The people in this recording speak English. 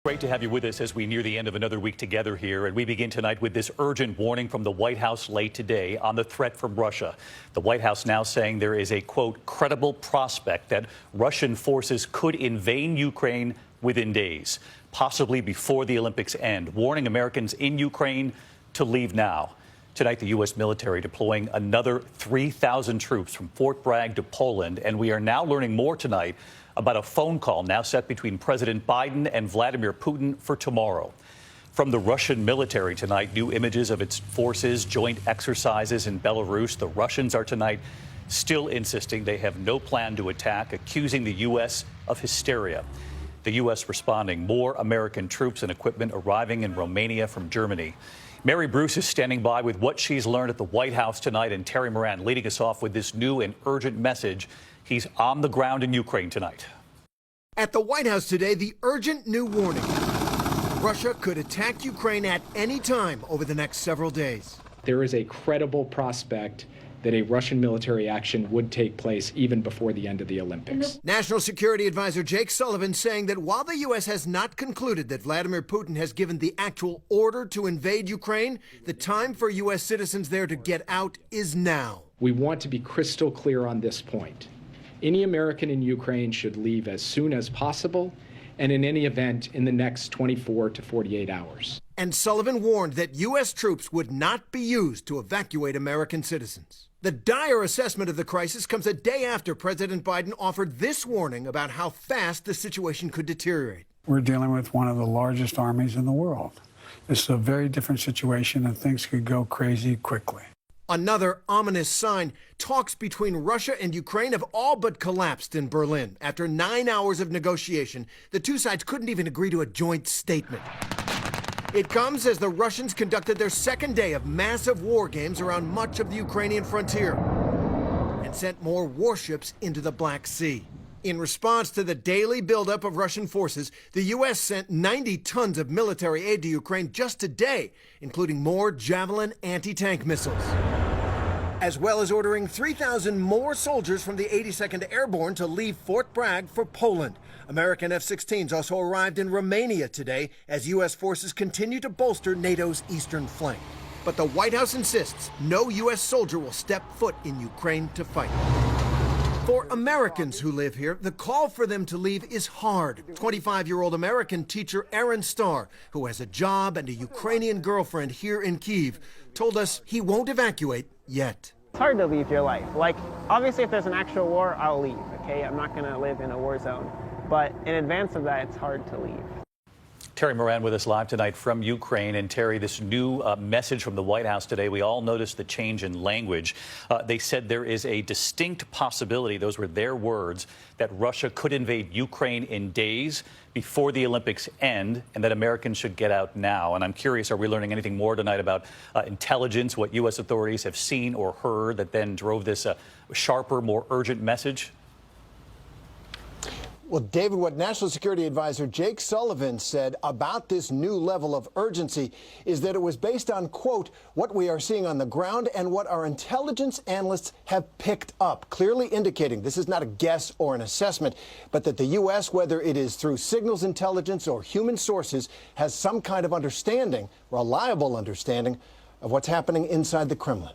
Great to have you with us as we near the end of another week together here. And we begin tonight with this urgent warning from the White House late today on the threat from Russia. The White House now saying there is a, quote, credible prospect that Russian forces could invade Ukraine within days, possibly before the Olympics end, warning Americans in Ukraine to leave now. Tonight, the U.S. military deploying another 3,000 troops from Fort Bragg to Poland. And we are now learning more tonight about a phone call now set between President Biden and Vladimir Putin for tomorrow. From the Russian military tonight, new images of its forces, joint exercises in Belarus. The Russians are tonight still insisting they have no plan to attack, accusing the U.S. of hysteria. The U.S. responding, more American troops and equipment arriving in Romania from Germany. Mary Bruce is standing by with what she's learned at the White House tonight, and Terry Moran leading us off with this new and urgent message. He's on the ground in Ukraine tonight. At the White House today, the urgent new warning. Russia could attack Ukraine at any time over the next several days. There is a credible prospect that a Russian military action would take place even before the end of the Olympics. National Security Advisor Jake Sullivan saying that while the U.S. has not concluded that Vladimir Putin has given the actual order to invade Ukraine, the time for U.S. citizens there to get out is now. We want to be crystal clear on this point. Any American in Ukraine should leave as soon as possible, and in any event in the next 24 to 48 hours. And Sullivan warned that U.S. troops would not be used to evacuate American citizens. The dire assessment of the crisis comes a day after President Biden offered this warning about how fast the situation could deteriorate. We're dealing with one of the largest armies in the world. This is a very different situation, and things could go crazy quickly. Another ominous sign, talks between Russia and Ukraine have all but collapsed in Berlin. After 9 hours of negotiation, the two sides couldn't even agree to a joint statement. It comes as the Russians conducted their second day of massive war games around much of the Ukrainian frontier and sent more warships into the Black Sea. In response to the daily buildup of Russian forces, the U.S. sent 90 tons of military aid to Ukraine just today, including more Javelin anti-tank missiles, as well as ordering 3,000 more soldiers from the 82nd Airborne to leave Fort Bragg for Poland. American F-16s also arrived in Romania today as U.S. forces continue to bolster NATO's eastern flank. But the White House insists no U.S. soldier will step foot in Ukraine to fight. For Americans who live here, the call for them to leave is hard. 25-year-old American teacher Aaron Starr, who has a job and a Ukrainian girlfriend here in Kyiv, told us he won't evacuate yet. It's hard to leave your life. Like, obviously, if there's an actual war, I'll leave, okay? I'm not going to live in a war zone. But in advance of that, it's hard to leave. Terry Moran with us live tonight from Ukraine. And Terry, this new message from the White House today, we all noticed the change in language. They said there is a distinct possibility, those were their words, that Russia could invade Ukraine in days before the Olympics end, and that Americans should get out now. And I'm curious, are we learning anything more tonight about intelligence, what U.S. authorities have seen or heard that then drove this sharper, more urgent message? Well, David, what National Security Advisor Jake Sullivan said about this new level of urgency is that it was based on, quote, what we are seeing on the ground and what our intelligence analysts have picked up, clearly indicating this is not a guess or an assessment, but that the U.S., whether it is through signals intelligence or human sources, has some kind of understanding, reliable understanding, of what's happening inside the Kremlin.